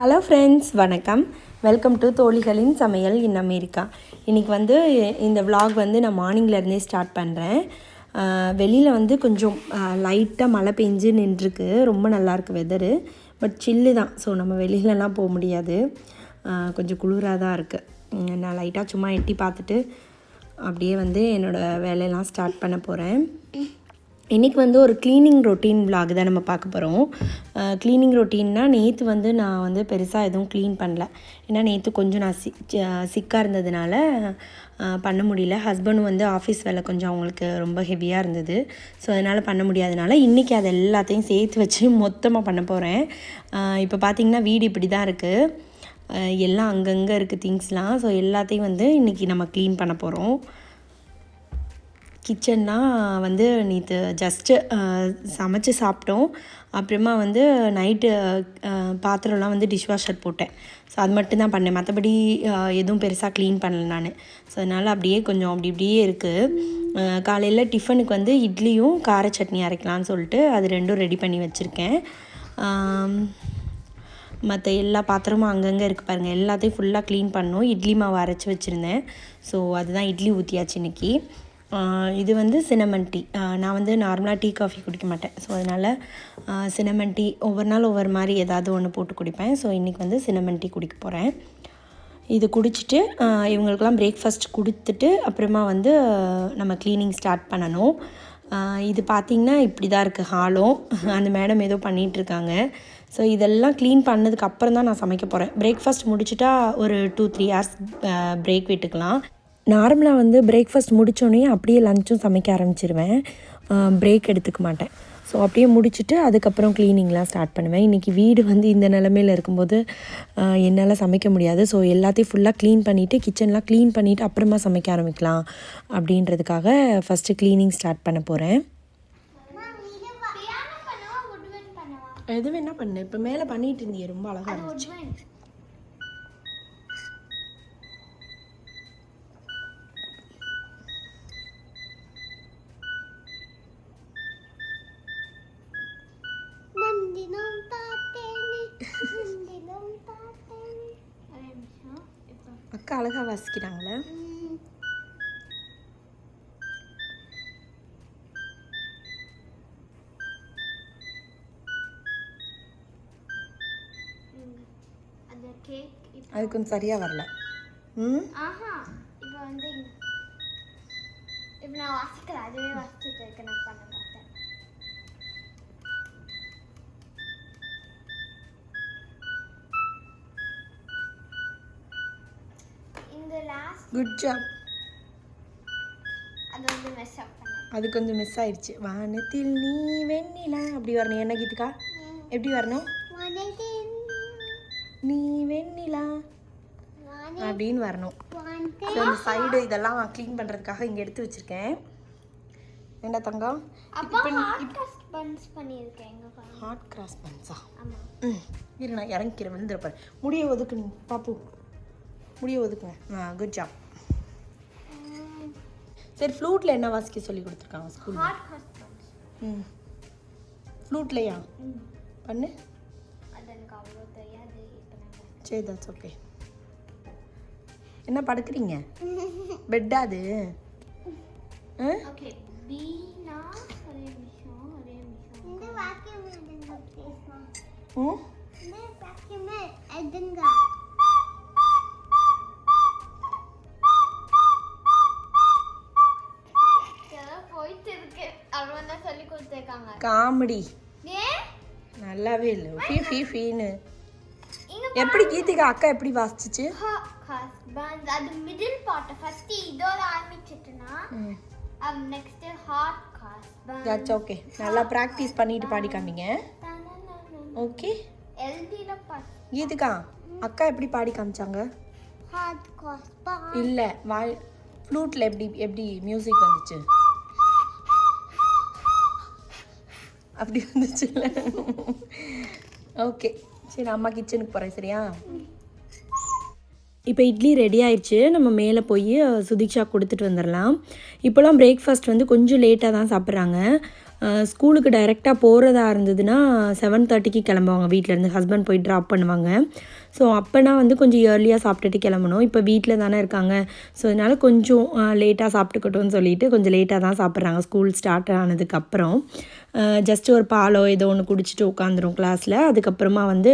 Hello friends, வணக்கம். Welcome to தோழிகளின் சமையல் in America. இன்றைக்கி இந்த vlog நான் மார்னிங்லேருந்தே ஸ்டார்ட் பண்ணுறேன். வெளியில் கொஞ்சம் லைட்டாக மழை பெஞ்சு நின்றுருக்கு. ரொம்ப நல்லாயிருக்கு வெதரு. பட் சில்லு தான். ஸோ நம்ம வெளியிலலாம் போக முடியாது. கொஞ்சம் குளிராக தான் இருக்குது. நான் லைட்டாக சும்மா எட்டி பார்த்துட்டு அப்படியே என்னோடய வேலையெல்லாம் ஸ்டார்ட் பண்ண போகிறேன். இன்றைக்கி ஒரு க்ளீனிங் ரொட்டீன் vlog தான் நம்ம பார்க்க போகிறோம். க்ளீனிங் ரொட்டீன்னா நேற்று நான் பெருசாக எதுவும் க்ளீன் பண்ணல. ஏன்னா நேற்று கொஞ்சம் நான் சிக்காக இருந்ததுனால பண்ண முடியல. ஹஸ்பண்டும் ஆஃபீஸ் வேலை கொஞ்சம் அவங்களுக்கு ரொம்ப ஹெவியாக இருந்தது. ஸோ அதனால் பண்ண முடியாதனால இன்றைக்கி அதை எல்லாத்தையும் சேர்த்து வச்சு மொத்தமாக பண்ண போகிறேன். இப்போ பார்த்திங்கன்னா வீடு இப்படி தான் இருக்குது. எல்லாம் அங்கங்கே இருக்குது திங்ஸ்லாம். ஸோ எல்லாத்தையும் இன்றைக்கி நம்ம க்ளீன் பண்ண போகிறோம். கிச்சன்லாம் நேற்று ஜஸ்ட்டு சமைச்சு சாப்பிட்டோம். அப்புறமா நைட்டு பாத்திரம்லாம் டிஷ்வாஷர் போட்டேன். ஸோ அது மட்டும்தான் பண்ணேன். மற்றபடி எதுவும் பெருசாக க்ளீன் பண்ணல நான். ஸோ அதனால் அப்படியே கொஞ்சம் இப்படியே இருக்குது. காலையில் டிஃபனுக்கு இட்லியும் கார சட்னி அரைக்கலான்னு சொல்லிட்டு அது ரெண்டும் ரெடி பண்ணி வச்சுருக்கேன். மற்ற எல்லா பாத்திரமும் அங்கங்கே இருக்குது பாருங்கள். எல்லாத்தையும் ஃபுல்லாக க்ளீன் பண்ணணும். இட்லி மாவு அரைச்சி வச்சுருந்தேன். ஸோ அதுதான் இட்லி ஊற்றியாச்சு இன்றைக்கி. இது சினமன் டீ. நான் நார்மலாக டீ காஃபி குடிக்க மாட்டேன். ஸோ அதனால் சினமன் டீ ஒவ்வொரு நாள் ஒவ்வொரு மாதிரி ஏதாவது ஒன்று போட்டு குடிப்பேன். ஸோ இன்றைக்கி சினமன் டீ குடிக்க போகிறேன். இது குடிச்சிட்டு இவங்களுக்கெல்லாம் பிரேக்ஃபாஸ்ட் கொடுத்துட்டு அப்புறமா நம்ம க்ளீனிங் ஸ்டார்ட் பண்ணணும். இது பார்த்திங்கன்னா இப்படி தான் இருக்குது ஹாலும். அந்த மேடம் ஏதோ பண்ணிகிட்ருக்காங்க. ஸோ இதெல்லாம் க்ளீன் பண்ணதுக்கு அப்புறம் தான் நான் சமைக்க போகிறேன். பிரேக்ஃபாஸ்ட் முடிச்சுட்டா ஒரு 2-3 ஹவர்ஸ் பிரேக் விட்டுக்கலாம். நார்மலாக பிரேக்ஃபாஸ்ட் முடித்தோடனே அப்படியே லஞ்சும் சமைக்க ஆரம்பிச்சிருவேன். பிரேக் எடுத்துக்க மாட்டேன். ஸோ அப்படியே முடிச்சுட்டு அதுக்கப்புறம் க்ளீனிங்லாம் ஸ்டார்ட் பண்ணுவேன். இன்றைக்கி வீடு இந்த நிலமையில் இருக்கும்போது என்னால் சமைக்க முடியாது. ஸோ எல்லாத்தையும் ஃபுல்லாக க்ளீன் பண்ணிவிட்டு கிச்சன்லாம் க்ளீன் பண்ணிவிட்டு அப்புறமா சமைக்க ஆரம்பிக்கலாம் அப்படின்றதுக்காக ஃபஸ்ட்டு க்ளீனிங் ஸ்டார்ட் பண்ண போகிறேன். எது வேணா பண்ணு. இப்போ மேலே பண்ணிகிட்டு இருந்தீங்க, ரொம்ப அழகாக இருந்துச்சு. அக்கா அழகாக வாசிக்கிறாங்களே. அது கொஞ்சம் சரியாக வரல. இப்போ நான் வாசிக்கிறேன். அதுவே வாசிச்சுட்டு இருக்க நான் பண்ண பார்த்தேன். இந்த லாஸ்ட் குட் ஜாப். அது மெஸ் அப் பண்ணேன். அது கொஞ்சம் மிஸ் ஆயிடுச்சு. வானத்தில் நீ வெண்ணிலா அப்படி வரணும். என்ன கீதுக்கா எப்படி வரணும்? நீ வெண்ணிலா அப்படின்னு வரணும். அந்த சைடு இதெல்லாம் க்ளீன் பண்ணுறதுக்காக இங்கே எடுத்து வச்சுருக்கேன். என்ன தங்கம்? Hot cross பன்ஸா? இரு நான் இறங்கிக்கிறேன். விழுந்துருப்பாரு. முடிய ஒதுக்குங்க பாப்பு, முடிய ஒதுக்குங்க. Good job. சரி, ஃப்ளூட்டில் என்ன வாசிக்க சொல்லி கொடுத்துருக்காங்க ஸ்கூலில்? ஃப்ளூட்லையா பண்ணு. சரி, தட்ஸ் ஓகே. என்ன படுக்கிறீங்க? பெட்டா அது? ஓகே பீனா ஒரே நிமிஷம். இந்த வாக்கியம் எடுங்க ப்ளீஸ். இந்த வாக்கியம் எடுங்க. போயிட்டு இருக்கு. அவங்க சொல்லி கொடுத்திருக்காங்க. காமெடி நல்லாவே இல்லை. ஃபீ ஃபீ ஃபீன்னு எப்படி கீதிகா அக்கா எப்படி வாசிச்சுச்சு? ஹஸ்பண்ட் அது மிடில் பார்ட் ஃபர்ஸ்ட் இதோட ஆரம்பிச்சிட்டனா next hot husband. That's okay. நல்லா பிராக்டீஸ் பண்ணிட்டு பாடி காமிங்க. ஓகே. எல்டில பாட் கீதிகா அக்கா எப்படி பாடி காமிச்சாங்க? ஹாட் ஹஸ்பண்ட் இல்ல வாய் ஃப்ளூட்ல எப்படி மியூசிக் வந்துச்சு? அப்படி வந்துச்சுல்ல. ஓகே சரி, அம்மா கிச்சனுக்கு போகிறேன். சரியா? இப்போ இட்லி ரெடி ஆயிடுச்சு. நம்ம மேலே போய் சுதீக்ஷா கொடுத்துட்டு வந்துடலாம். இப்போலாம் பிரேக்ஃபாஸ்ட் கொஞ்சம் லேட்டாக தான் சாப்பிட்றாங்க. ஸ்கூலுக்கு டைரெக்டாக போகிறதா இருந்ததுன்னா 7:30க்கு கிளம்புவாங்க வீட்டிலேருந்து. ஹஸ்பண்ட் போய் ட்ராப் பண்ணுவாங்க. ஸோ அப்போனா வந்து கொஞ்சம் இயர்லியாக சாப்பிட்டுட்டு கிளம்பணும். இப்போ வீட்டில் தானே இருக்காங்க. ஸோ அதனால் கொஞ்சம் லேட்டாக சாப்பிட்டுக்கட்டும்னு சொல்லிட்டு கொஞ்சம் லேட்டாக தான் சாப்பிட்றாங்க ஸ்கூல் ஸ்டார்ட் ஆனதுக்கப்புறம். ஜஸ்ட் ஒரு பாலோ ஏதோ ஒன்று குடிச்சிட்டு உட்காந்துரும் கிளாஸில். அதுக்கப்புறமா வந்து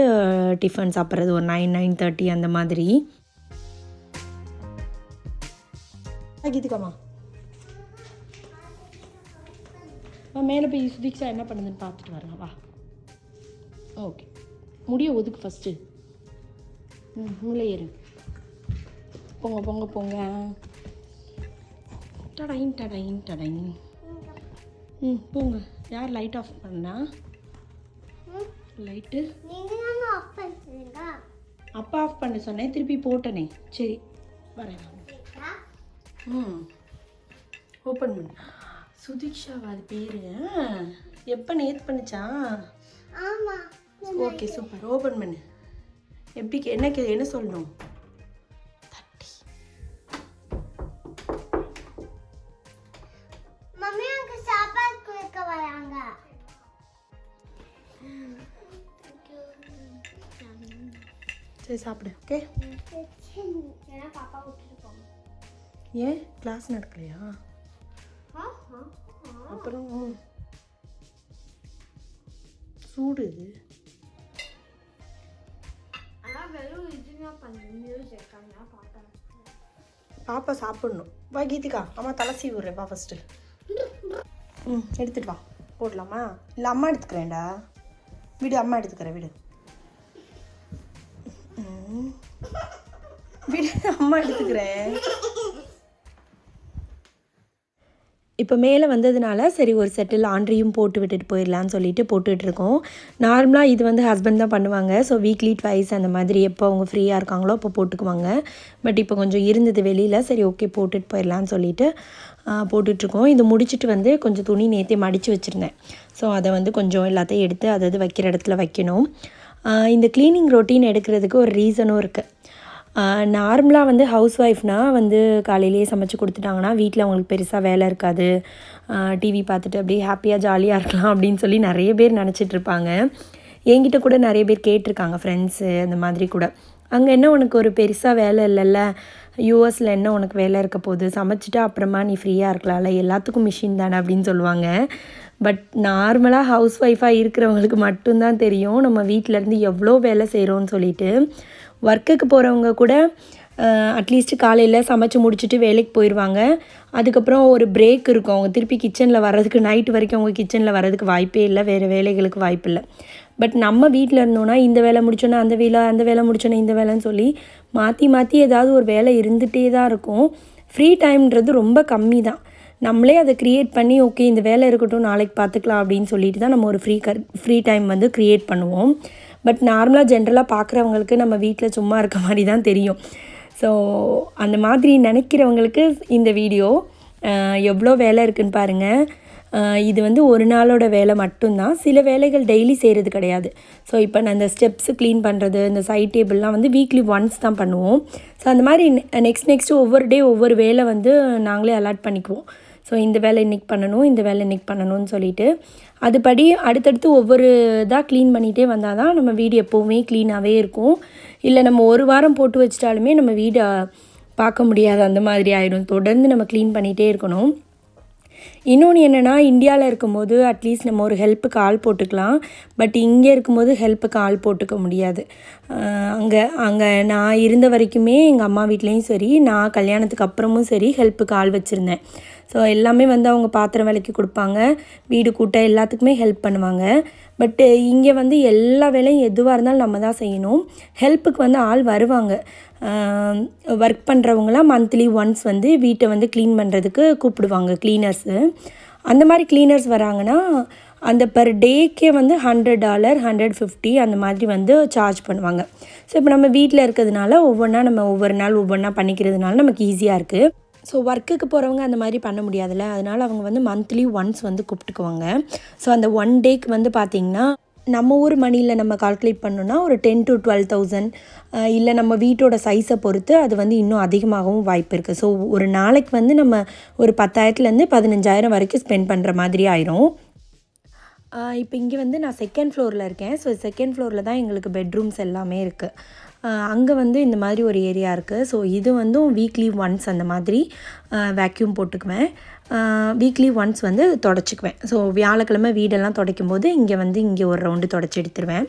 டிஃபன் சாப்பிட்றது ஒரு 9:30 அந்த மாதிரி. கீதிக்காமா மேலே போய் சுதீக்ஷா என்ன பண்ணுதுன்னு பார்த்துட்டு வரேன் வா. ஓகே, முடிய ஒதுக்கு ஃபஸ்ட்டு. உள்ளே ஏறு. போங்க போங்க போங்க. டடைன் டடைன் டடைன். போங்க. யார் லைட் ஆஃப் பண்ணா? லைட்டு அப்பா ஆஃப் பண்ண சொன்னேன், திருப்பி போட்டனே. சரி வரேன். ஓப்பன் பண்ணு. சுதீக்ஷாவா அது பேர்? எப்போ நேற்று பண்ணிச்சா? Okay super. ஓப்பன் பண்ணு. எப்படி என்ன சொல்லணும்? தட்டி. மம்மி அங்க சாப்பாடு கொடுக்க வராங்க. சரி சாப்பிடு. ஓகே. ஏன்னா பாப்பா விட்டுட்டு போங்க. ஏன் கிளாஸ் நடக்கலையா? அப்புறம் சூடு இது. பாப்பா சாப்பிடணும். வா கீதிகா, அம்மா தலை சீவுறேன். வா ஃபஸ்ட்டு. எடுத்துட்டு வா. போடலாமா? இல்லை அம்மா எடுத்துக்கிறேன்டா. விடு, அம்மா எடுத்துக்கிறேன். விடு விடு, அம்மா எடுத்துக்கிறேன். இப்போ மேலே வந்ததுனால சரி ஒரு செட்டில் லாண்ட்ரியும் போட்டு விட்டுட்டு போயிடலான்னு சொல்லிட்டு போட்டுட்ருக்கோம். நார்மலாக இது வந்து ஹஸ்பண்ட் தான் பண்ணுவாங்க. ஸோ வீக்லி ட்வைஸ் அந்த மாதிரி எப்போ அவங்க ஃப்ரீயாக இருக்காங்களோ அப்போ போட்டுக்குவாங்க. பட் இப்போ கொஞ்சம் இருந்தது வெளியில், சரி ஓகே போட்டுட்டு போயிடலான்னு சொல்லிட்டு போட்டுட்ருக்கோம். இது முடிச்சுட்டு வந்து கொஞ்சம் துணி நேற்றே மடித்து வச்சுருந்தேன். ஸோ அதை வந்து கொஞ்சம் எல்லாத்தையும் எடுத்து அதாவது வைக்கிற இடத்துல வைக்கணும். இந்த க்ளீனிங் ரொட்டீன் எடுக்கிறதுக்கு ஒரு ரீசனும் இருக்குது. நார்மலாக வந்து ஹவுஸ் ஒய்ஃப்னால் வந்து காலையிலேயே சமைச்சு கொடுத்துட்டாங்கன்னா வீட்டில் அவங்களுக்கு பெருசாக வேலை இருக்காது. டிவி பார்த்துட்டு அப்படியே ஹாப்பியாக ஜாலியாக இருக்கலாம் அப்படின்னு சொல்லி நிறைய பேர் நினச்சிட்ருப்பாங்க. என்கிட்ட கூட நிறைய பேர் கேட்டிருக்காங்க, ஃப்ரெண்ட்ஸு அந்த மாதிரி கூட. அங்கே என்ன உனக்கு ஒரு பெருசாக வேலை இல்லைல்ல, யூஎஸில் என்ன உனக்கு வேலை இருக்க போகுது, சமைச்சிட்டா அப்புறமா நீ ஃப்ரீயாக இருக்கலாம்ல, எல்லாத்துக்கும் மிஷின் தானே அப்படின்னு சொல்லுவாங்க. பட் நார்மலாக ஹவுஸ் ஒய்ஃபாக இருக்கிறவங்களுக்கு மட்டும்தான் தெரியும் நம்ம வீட்டிலேருந்து எவ்வளோ வேலை செய்கிறோன்னு சொல்லிட்டு. ஒர்க்குக்கு போகிறவங்க கூட அட்லீஸ்ட்டு காலையில் சமைச்சு முடிச்சுட்டு வேலைக்கு போயிடுவாங்க. அதுக்கப்புறம் ஒரு பிரேக் இருக்கும். அவங்க திருப்பி கிச்சனில் வர்றதுக்கு நைட்டு வரைக்கும் அவங்க கிச்சனில் வர்றதுக்கு வாய்ப்பே இல்லை, வேறு வேலைகளுக்கு வாய்ப்பு இல்லை. பட் நம்ம வீட்டில் இருந்தோன்னா இந்த வேலை முடிச்சோன்னா அந்த வேலை முடிச்சோன்னா இந்த வேலைன்னு சொல்லி மாற்றி மாற்றி ஏதாவது ஒரு வேலை இருந்துகிட்டே தான் இருக்கும். ஃப்ரீ டைம்ன்றது ரொம்ப கம்மி தான். நம்மளே அதை க்ரியேட் பண்ணி ஓகே இந்த வேலை இருக்கட்டும் நாளைக்கு பார்த்துக்கலாம் அப்படின்னு சொல்லிட்டு தான் நம்ம ஒரு ஃப்ரீ டைம் வந்து க்ரியேட் பண்ணுவோம். பட் நார்மலாக ஜென்ரலாக பார்க்குறவங்களுக்கு நம்ம வீட்டில் சும்மா இருக்க மாதிரி தான் தெரியும். ஸோ அந்த மாதிரி நினைக்கிறவங்களுக்கு இந்த வீடியோ எவ்வளோ வேலை இருக்குதுன்னு பாருங்கள். இது வந்து ஒரு நாளோட வேலை மட்டும்தான். சில வேலைகள் டெய்லி செய்கிறது கிடையாது. ஸோ இப்போ நான் இந்த ஸ்டெப்ஸு க்ளீன் பண்ணுறது, இந்த சைட் டேபிள்லாம் வந்து வீக்லி ஒன்ஸ் தான் பண்ணுவோம். ஸோ அந்த மாதிரி நெக்ஸ்ட்டு ஒவ்வொரு டே ஒவ்வொரு வேலை வந்து நாங்களே அலாட் பண்ணிக்குவோம். ஸோ இந்த வேலை இன்றைக்கி பண்ணணும், இந்த வேலை இன்றைக்கி பண்ணணும்னு சொல்லிட்டு அதுபடி அடுத்தடுத்து ஒவ்வொரு இதாக க்ளீன் பண்ணிகிட்டே வந்தால் தான் நம்ம வீடு எப்போவுமே க்ளீனாகவே இருக்கும். இல்லை நம்ம ஒரு வாரம் போட்டு வச்சிட்டாலுமே நம்ம வீடை பார்க்க முடியாது, அந்த மாதிரி ஆயிடும். தொடர்ந்து நம்ம க்ளீன் பண்ணிகிட்டே இருக்கணும். இன்னொன்று என்னென்னா, இந்தியாவில் இருக்கும்போது அட்லீஸ்ட் நம்ம ஒரு ஹெல்ப்புக்கு ஆள் போட்டுக்கலாம். பட் இங்கே இருக்கும்போது ஹெல்ப்புக்கு ஆள் போட்டுக்க முடியாது. அங்கே நான் இருந்த வரைக்குமே எங்கள் அம்மா வீட்லேயும் சரி, நான் கல்யாணத்துக்கு அப்புறமும் சரி ஹெல்ப்புக்கு ஆள் வச்சுருந்தேன். ஸோ எல்லாமே வந்து அவங்க பாத்திரம் விலைக்கு கொடுப்பாங்க, வீடு கூட்ட எல்லாத்துக்குமே ஹெல்ப் பண்ணுவாங்க. பட்டு இங்கே வந்து எல்லா வேலையும் எதுவாக இருந்தாலும் நம்ம தான் செய்யணும். ஹெல்ப்புக்கு வந்து ஆள் வருவாங்க. ஒர்க் பண்ணுறவங்களாம் மந்த்லி ஒன்ஸ் வந்து வீட்டை வந்து க்ளீன் பண்ணுறதுக்கு கூப்பிடுவாங்க க்ளீனர்ஸு. அந்த மாதிரி க்ளீனர்ஸ் வராங்கன்னா அந்த பர் டேக்கே வந்து $100 150 அந்த மாதிரி வந்து சார்ஜ் பண்ணுவாங்க. ஸோ இப்போ நம்ம வீட்டில் இருக்கிறதுனால ஒவ்வொரு நாள் ஒவ்வொன்றா பண்ணிக்கிறதுனால நமக்கு ஈஸியாக இருக்குது. ஸோ ஒர்க்குக்கு போகிறவங்க அந்த மாதிரி பண்ண முடியாதுல்ல, அதனால் அவங்க வந்து மந்த்லி ஒன்ஸ் வந்து கூப்பிட்டுக்குவாங்க. ஸோ அந்த 1 டேக்கு வந்து பார்த்திங்கன்னா நம்ம ஊர் மணியில் நம்ம கால்குலேட் பண்ணோன்னா ஒரு 10,000 to 12,000, இல்லை நம்ம வீட்டோட சைஸை பொறுத்து அது வந்து இன்னும் அதிகமாகவும் வாய்ப்பு இருக்குது. ஸோ ஒரு நாளைக்கு வந்து நம்ம ஒரு 10,000லேருந்து 15,000 வரைக்கும் ஸ்பெண்ட் பண்ணுற மாதிரி ஆயிரும். இப்போ இங்கே வந்து நான் செகண்ட் ஃப்ளோரில் இருக்கேன். ஸோ செகண்ட் ஃப்ளோரில் தான் எங்களுக்கு பெட்ரூம்ஸ் எல்லாமே இருக்குது. அங்கே வந்து இந்த மாதிரி ஒரு ஏரியா இருக்குது. ஸோ இது வந்து வீக்லி ஒன்ஸ் அந்த மாதிரி வேக்யூம் போட்டுக்குவேன். வீக்லி ஒன்ஸ் வந்து தொடச்சிக்குவேன். ஸோ வியாழக்கிழமை வீடெல்லாம் துடைக்கும்போது இங்கே ஒரு ரவுண்டு தொடச்சி எடுத்துருவேன்.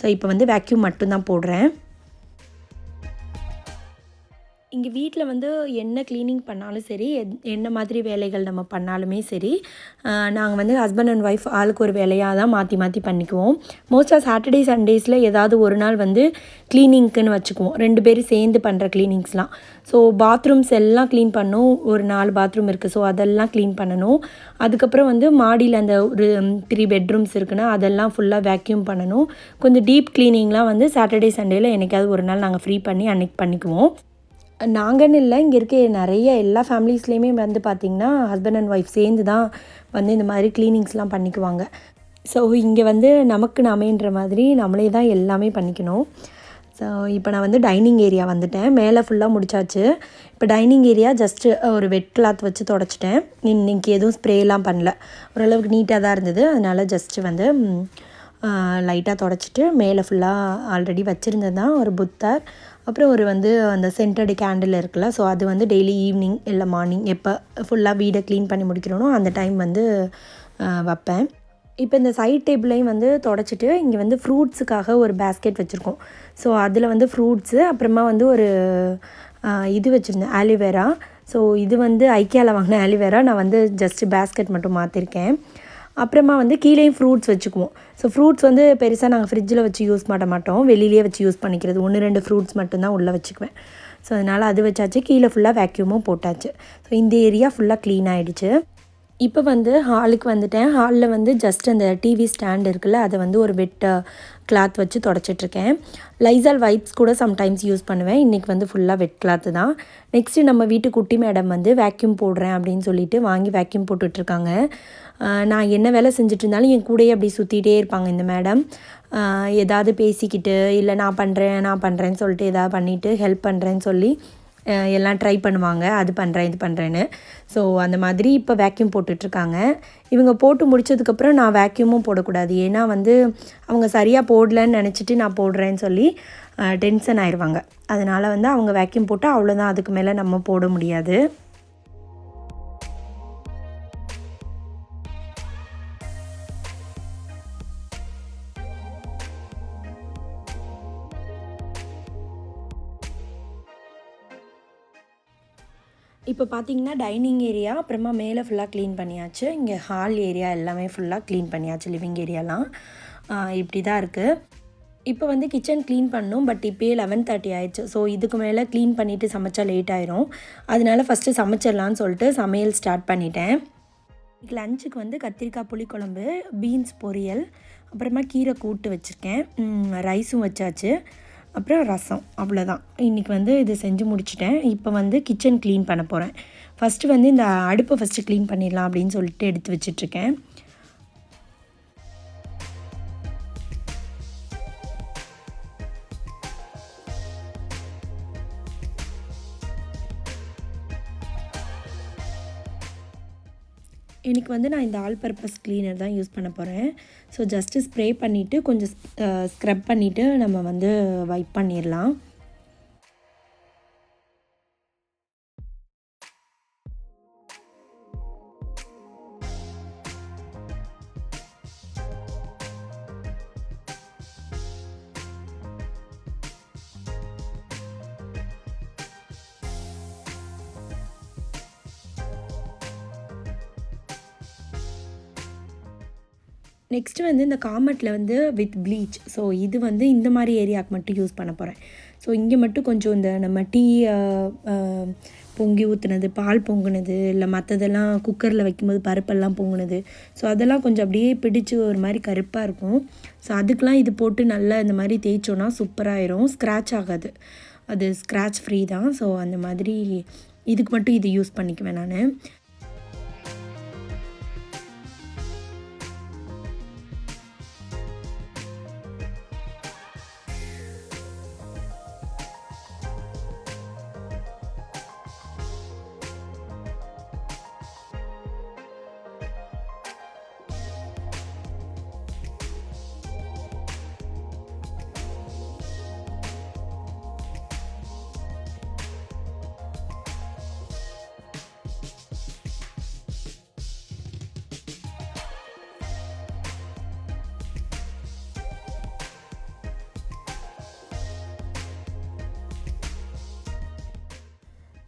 ஸோ இப்போ வந்து வேக்யூம் மட்டும்தான் போடுறேன். இங்கே வீட்டில் வந்து என்ன க்ளீனிங் பண்ணாலும் சரி, என்ன மாதிரி வேலைகள் நம்ம பண்ணாலுமே சரி, நாங்கள் வந்து ஹஸ்பண்ட் அண்ட் ஒய்ஃப் ஆளுக்கு ஒரு வேலையாக தான் மாற்றி மாற்றி பண்ணிக்குவோம். மோஸ்ட்டாக சாட்டர்டே சண்டேஸில் ஏதாவது ஒரு நாள் வந்து க்ளீனிங்க்குன்னு வச்சுக்குவோம். 2 பேரும் சேர்ந்து பண்ணுற க்ளீனிங்ஸ்லாம். ஸோ பாத்ரூம்ஸ் எல்லாம் க்ளீன் பண்ணணும். ஒரு 4 பாத்ரூம் இருக்குது. ஸோ அதெல்லாம் க்ளீன் பண்ணணும். அதுக்கப்புறம் வந்து மாடியில் அந்த ஒரு 3 பெட்ரூம்ஸ் இருக்குன்னா அதெல்லாம் ஃபுல்லாக வேக்யூம் பண்ணணும். கொஞ்சம் டீப் க்ளீனிங்லாம் வந்து சாட்டர்டே சண்டேயில் என்றைக்காவது ஒரு நாள் நாங்கள் ஃப்ரீ பண்ணி அன்றைக்கி பண்ணிக்குவோம். நாங்கன்னு இல்லை, இங்கே இருக்க நிறைய எல்லா ஃபேமிலிஸ்லேயுமே வந்து பார்த்திங்கன்னா ஹஸ்பண்ட் அண்ட் ஒய்ஃப் சேர்ந்து தான் வந்து இந்த மாதிரி க்ளீனிங்ஸ்லாம் பண்ணிக்குவாங்க. ஸோ இங்கே வந்து நமக்கு நாமேன்ற மாதிரி நம்மளே தான் எல்லாமே பண்ணிக்கணும். ஸோ இப்போ நான் வந்து டைனிங் ஏரியா வந்துட்டேன். மேலே ஃபுல்லாக முடிச்சாச்சு. இப்போ டைனிங் ஏரியா ஜஸ்ட்டு ஒரு வெட் கிளாத் வச்சு தொடச்சிட்டேன். இன்றைக்கி எதுவும் ஸ்ப்ரேலாம் பண்ணல. ஓரளவுக்கு நீட்டாக தான் இருந்தது. அதனால் ஜஸ்ட்டு வந்து லைட்டாக தொடச்சிட்டு மேலே ஃபுல்லாக ஆல்ரெடி வச்சுருந்தது தான் ஒரு புத்தர், அப்புறம் ஒரு வந்து அந்த சென்டர்டு கேண்டில் இருக்குல்ல. ஸோ அது வந்து டெய்லி ஈவினிங் இல்லை மார்னிங் எப்போ ஃபுல்லாக வீடை க்ளீன் பண்ணி முடிக்கிறோனோ அந்த டைம் வந்து வைப்பேன். இப்போ இந்த சைட் டேபிளையும் வந்து தொடச்சிட்டு இங்கே வந்து ஃப்ரூட்ஸுக்காக ஒரு பேஸ்கெட் வச்சுருக்கோம். ஸோ அதில் வந்து ஃப்ரூட்ஸு, அப்புறமா வந்து ஒரு இது வச்சுருந்தேன் ஆலிவேரா. ஸோ இது வந்து ஐக்கியாவில் வாங்கின ஆலிவேரா. நான் வந்து ஜஸ்ட்டு பேஸ்கெட் மட்டும் மாற்றிருக்கேன். அப்புறமா வந்து கீழேயும் ஃப்ரூட்ஸ் வச்சுக்குவோம். ஸோ ஃப்ரூட்ஸ் வந்து பெருசாக நாங்கள் ஃப்ரிட்ஜில் வச்சு யூஸ் பண்ண மாட்டோம். வெளியிலே வச்சு யூஸ் பண்ணிக்கிறது. 1-2 ஃப்ரூட்ஸ் மட்டும்தான் உள்ளே வச்சுக்குவேன். ஸோ அதனால் அது வச்சாச்சு. கீழே ஃபுல்லாக வேக்யூமும் போட்டாச்சு. ஸோ இந்த ஏரியா ஃபுல்லாக க்ளீன் ஆகிடுச்சு. இப்போ வந்து ஹாலுக்கு வந்துட்டேன். ஹாலில் வந்து ஜஸ்ட் அந்த டிவி ஸ்டாண்ட் இருக்குல்ல, அதை வந்து ஒரு வெட் கிளாத் வச்சு தொடச்சிட்ருக்கேன். லைசால் வைப்ஸ் கூட சம்டைம்ஸ் யூஸ் பண்ணுவேன். இன்றைக்கி வந்து ஃபுல்லாக வெட் கிளாத்து தான். நெக்ஸ்ட்டு நம்ம வீட்டு குட்டி மேடம் வந்து வேக்யூம் போடுறேன் அப்படின்னு சொல்லிட்டு வாங்கி வேக்யூம் போட்டுட்ருக்காங்க. நான் என்ன வேலை செஞ்சுட்டு இருந்தாலும் என் கூடயே அப்படி சுற்றிகிட்டே இருப்பாங்க இந்த மேடம். ஏதாவது பேசிக்கிட்டு இல்லை நான் பண்ணுறேன்னு சொல்லிட்டு ஏதாவது பண்ணிவிட்டு ஹெல்ப் பண்ணுறேன்னு சொல்லி எல்லாம் ட்ரை பண்ணுவாங்க. அது பண்ணுறேன் இது பண்ணுறேன்னு. ஸோ அந்த மாதிரி இப்போ வேக்யூம் போட்டுட்ருக்காங்க. இவங்க போட்டு முடித்ததுக்கப்புறம் நான் வேக்யூமும் போடக்கூடாது. ஏன்னா வந்து அவங்க சரியாக போடலன்னு நினச்சிட்டு நான் போடுறேன்னு சொல்லி டென்ஷன் ஆயிடுவாங்க. அதனால் வந்து அவங்க வேக்யூம் போட்டால் அவ்வளோதான், அதுக்கு மேலே நம்ம போட முடியாது. இப்போ பார்த்தீங்கன்னா டைனிங் ஏரியா அப்புறமா மேலே ஃபுல்லாக க்ளீன் பண்ணியாச்சு. இங்கே ஹால் ஏரியா எல்லாமே ஃபுல்லாக க்ளீன் பண்ணியாச்சு. லிவிங் ஏரியாலாம் இப்படி தான் இருக்குது. இப்போ வந்து கிச்சன் க்ளீன் பண்ணணும். பட் இப்போயே 11:30 ஆயிடுச்சு. ஸோ இதுக்கு மேலே க்ளீன் பண்ணிவிட்டு சமைச்சா லேட் ஆயிரும். அதனால ஃபஸ்ட்டு சமைச்சிடலான்னு சொல்லிட்டு சமையல் ஸ்டார்ட் பண்ணிட்டேன். இன்றைக்கி லஞ்சுக்கு வந்து கத்திரிக்காய் புளிக்குழம்பு, பீன்ஸ் பொரியல், அப்புறமா கீரை கூட்டு வச்சுருக்கேன். ரைஸும் வச்சாச்சு. அப்புறம் ரசம், அவ்வளோதான். இன்றைக்கி வந்து இது செஞ்சு முடிச்சிட்டேன். இப்போ வந்து கிச்சன் க்ளீன் பண்ண போகிறேன். ஃபஸ்ட்டு வந்து இந்த அடுப்பை ஃபஸ்ட்டு க்ளீன் பண்ணிடலாம் அப்படின்னு சொல்லிட்டு எடுத்து வச்சிட்ருக்கேன். இன்றைக்கி வந்து நான் இந்த ஆல் பர்பஸ் க்ளீனர் தான் யூஸ் பண்ண போகிறேன். ஸோ ஜஸ்ட்டு ஸ்ப்ரே பண்ணிவிட்டு கொஞ்சம் ஸ்க்ரப் பண்ணிவிட்டு நம்ம வந்து வைப் பண்ணிடலாம். நெக்ஸ்ட்டு வந்து இந்த காமெட்டில் வந்து வித் ப்ளீச். ஸோ இது வந்து இந்த மாதிரி ஏரியாவுக்கு மட்டும் யூஸ் பண்ண போகிறேன். ஸோ இங்கே மட்டும் கொஞ்சம் இந்த நம்ம டீ பொங்கி ஊற்றுனது, பால் பொங்குனது, இல்லை மற்றதெல்லாம் குக்கரில் வைக்கும்போது பருப்பெல்லாம் பொங்குனது, ஸோ அதெல்லாம் கொஞ்சம் அப்படியே பிடிச்சி ஒரு மாதிரி கருப்பாக இருக்கும். ஸோ அதுக்கெலாம் இது போட்டு நல்லா இந்த மாதிரி தேய்ச்சோன்னா சூப்பராகிடும். ஸ்க்ராட்ச் ஆகாது, அது ஸ்க்ராட்ச் ஃப்ரீ தான். ஸோ அந்த மாதிரி இதுக்கு மட்டும் இது யூஸ் பண்ணிக்குவேன் நான்.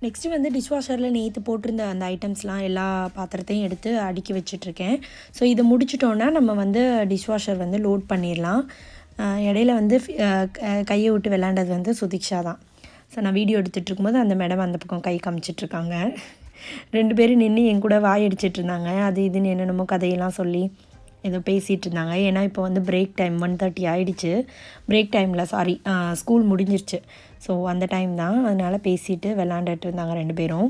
நெக்ஸ்ட்டு வந்து டிஷ்வாஷரில் நேற்று போட்டிருந்த அந்த ஐட்டம்ஸ்லாம் எல்லா பாத்திரத்தையும் எடுத்து அடுக்கி வச்சிட்ருக்கேன். ஸோ இதை முடிச்சிட்டோன்னா நம்ம வந்து டிஷ்வாஷர் வந்து லோட் பண்ணிடலாம். இடையில வந்து கையை விட்டு விளாண்டது வந்து சுதிக்ஷா தான். ஸோ நான் வீடியோ எடுத்துகிட்டு இருக்கும்போது அந்த மேடம் அந்த பக்கம் கை காமிச்சிட்ருக்காங்க. 2 பேரும் நின்று என் கூட வாய் அடிச்சிட்டு இருந்தாங்க. அது இதுன்னு என்னென்னமோ கதையெல்லாம் சொல்லி ஏதோ பேசிகிட்டு இருந்தாங்க. ஏன்னா இப்போ வந்து பிரேக் டைம் 1:30 ஆகிடுச்சு. பிரேக் டைமில் ஸ்கூல் முடிஞ்சிருச்சு. ஸோ அந்த டைம் தான். அதனால் பேசிட்டு விளாண்டுட்டு இருந்தாங்க 2 பேரும்.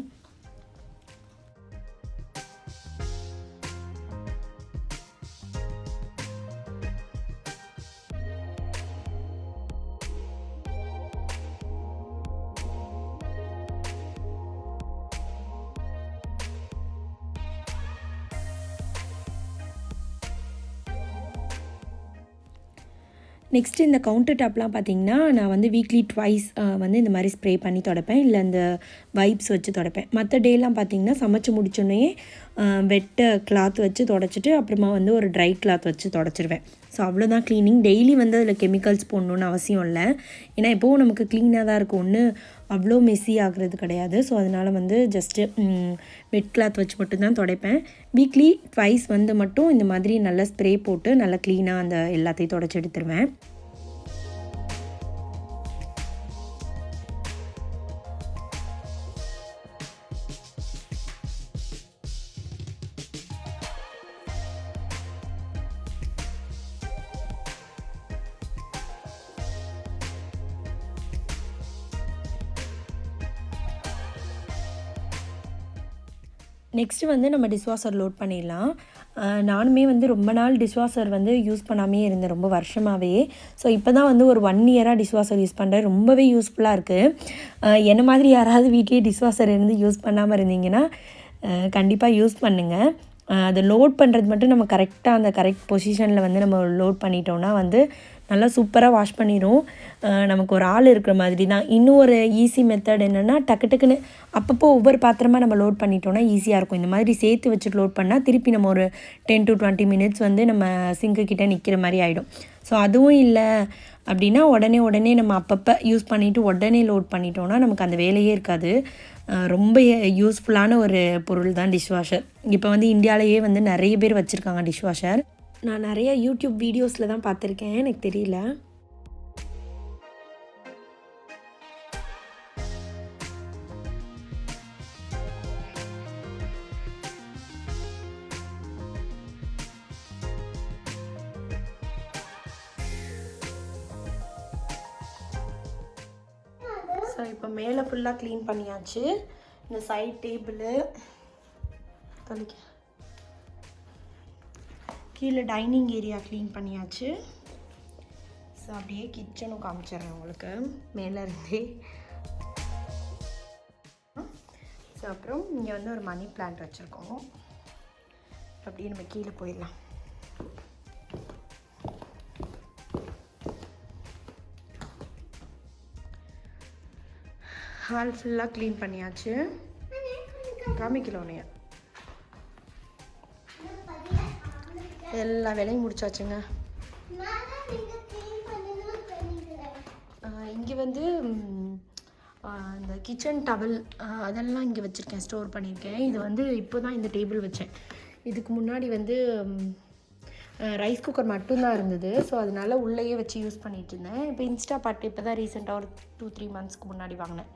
நெக்ஸ்ட்டு இந்த கவுண்டர் டாப்லாம் பார்த்திங்கன்னா நான் வந்து வீக்லி ட்வைஸ் வந்து இந்த மாதிரி ஸ்ப்ரே பண்ணி துடைப்பேன். இல்லை இந்த வைப்ஸ் வச்சு துடைப்பேன். மற்ற டேலாம் பார்த்திங்கன்னா சமைச்சு முடிச்சோடனே வெட்ட கிளாத் வச்சு துடைச்சிட்டு அப்புறமா வந்து ஒரு ட்ரை கிளாத் வச்சு துடைச்சிருவேன். ஸோ அவ்வளோதான் க்ளீனிங். டெய்லி வந்து அதில் கெமிக்கல்ஸ் போடணுன்னு அவசியம் இல்லை. ஏன்னா எப்போவும் நமக்கு க்ளீனாக தான் இருக்கும். ஒன்று அவ்வளோ மெஸ்ஸி ஆகிறது கிடையாது. ஸோ அதனால் வந்து ஜஸ்ட்டு வெட் கிளாத் வச்சு மட்டும்தான் துடைப்பேன். வீக்லி ட்வைஸ் வந்து மட்டும் இந்த மாதிரி நல்லா ஸ்ப்ரே போட்டு நல்லா க்ளீனாக அந்த எல்லாத்தையும் துடைச்சி எடுத்துருவேன். நெக்ஸ்ட்டு வந்து நம்ம டிஷ்வாஷர் லோட் பண்ணிடலாம். நானுமே வந்து ரொம்ப நாள் டிஷ்வாஷர் வந்து யூஸ் பண்ணாமே இருந்தேன், ரொம்ப வருஷமாகவே. ஸோ இப்போ தான் வந்து ஒரு 1 இயராக டிஷ்வாஷர் யூஸ் பண்ணுறேன். ரொம்பவே யூஸ்ஃபுல்லாக இருக்குது. என்ன மாதிரி யாராவது வீட்லேயே டிஷ்வாஷர் இருந்து யூஸ் பண்ணாமல் இருந்தீங்கன்னா கண்டிப்பாக யூஸ் பண்ணுங்கள். அதை லோட் பண்ணுறது மட்டும் நம்ம கரெக்டாக அந்த கரெக்ட் பொசிஷனில் வந்து நம்ம லோட் பண்ணிட்டோன்னா வந்து நல்லா சூப்பராக வாஷ் பண்ணிடும். நமக்கு ஒரு ஆள் இருக்கிற மாதிரி தான். இன்னும் ஒரு ஈஸி மெத்தட் என்னென்னா டக்குன்னு அப்பப்போ ஒவ்வொரு பாத்திரமாக நம்ம லோட் பண்ணிட்டோன்னா ஈஸியாக இருக்கும். இந்த மாதிரி சேர்த்து வச்சுட்டு லோட் பண்ணால் திருப்பி நம்ம ஒரு 10 to 20 minutes வந்து நம்ம சிங்க்கு கிட்டே நிற்கிற மாதிரி ஆகிடும். ஸோ அதுவும் இல்லை அப்படின்னா உடனே நம்ம அப்பப்போ யூஸ் பண்ணிவிட்டு உடனே லோட் பண்ணிட்டோன்னா நமக்கு அந்த வேலையே இருக்காது. ரொம்ப யூஸ்ஃபுல்லான ஒரு பொருள் தான் டிஷ்வாஷர். இப்போ வந்து இந்தியாவிலேயே வந்து நிறைய பேர் வச்சுருக்காங்க டிஷ்வாஷர். நான் நிறைய யூடியூப் வீடியோஸில் தான் பார்த்துருக்கேன், எனக்கு தெரியல. ஸோ இப்போ மேலே ஃபுல்லாக க்ளீன் பண்ணியாச்சு. இந்த சைட் டேபிளு கீழே டைனிங் ஏரியா க்ளீன் பண்ணியாச்சு. ஸோ அப்படியே கிச்சனும் காமிச்சிட்றேன் உங்களுக்கு மேலே இருந்தே. ஸோ அப்புறம் இங்கே வந்து ஒரு மணி பிளான்ட் வச்சுருக்கோம். அப்படியே நம்ம கீழே போயிடலாம். ஹால் ஃபுல்லாக க்ளீன் பண்ணியாச்சு. காமிக்கலோனையா எல்லா வேலையும் முடிச்சாச்சுங்க. இங்கே வந்து இந்த கிச்சன் டவல் அதெல்லாம் இங்கே வச்சுருக்கேன், ஸ்டோர் பண்ணியிருக்கேன். இது வந்து இப்போ தான் இந்த டேபிள் வச்சேன். இதுக்கு முன்னாடி வந்து ரைஸ் குக்கர் மட்டும்தான் இருந்தது. ஸோ அதனால் உள்ளேயே வச்சு யூஸ் பண்ணிகிட்டு இருந்தேன். இப்போ இன்ஸ்டா பாட்டு இப்போ தான் ரீசெண்டாக ஒரு 2-3 months முன்னாடி வாங்கினேன்.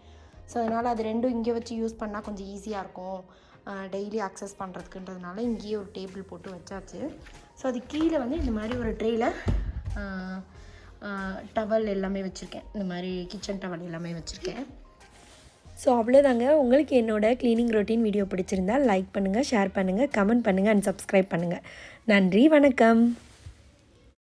ஸோ அதனால் அது ரெண்டும் இங்கே வச்சு யூஸ் பண்ணால் கொஞ்சம் ஈஸியாக இருக்கும் டெய்லி அக்சஸ் பண்ணுறதுக்குன்றதுனால இங்கேயே ஒரு டேபிள் போட்டு வச்சாச்சு. ஸோ அது கீழே வந்து இந்த மாதிரி ஒரு ட்ரேயில் டவல் எல்லாமே வச்சுருக்கேன். இந்த மாதிரி கிச்சன் டவல் எல்லாமே வச்சுருக்கேன். ஸோ அவ்வளோதாங்க. உங்களுக்கு என்னோடய க்ளீனிங் ரொட்டீன் வீடியோ பிடிச்சிருந்தால் லைக் பண்ணுங்கள், ஷேர் பண்ணுங்கள், கமெண்ட் பண்ணுங்கள் அண்ட் சப்ஸ்கிரைப் பண்ணுங்கள். நன்றி, வணக்கம்.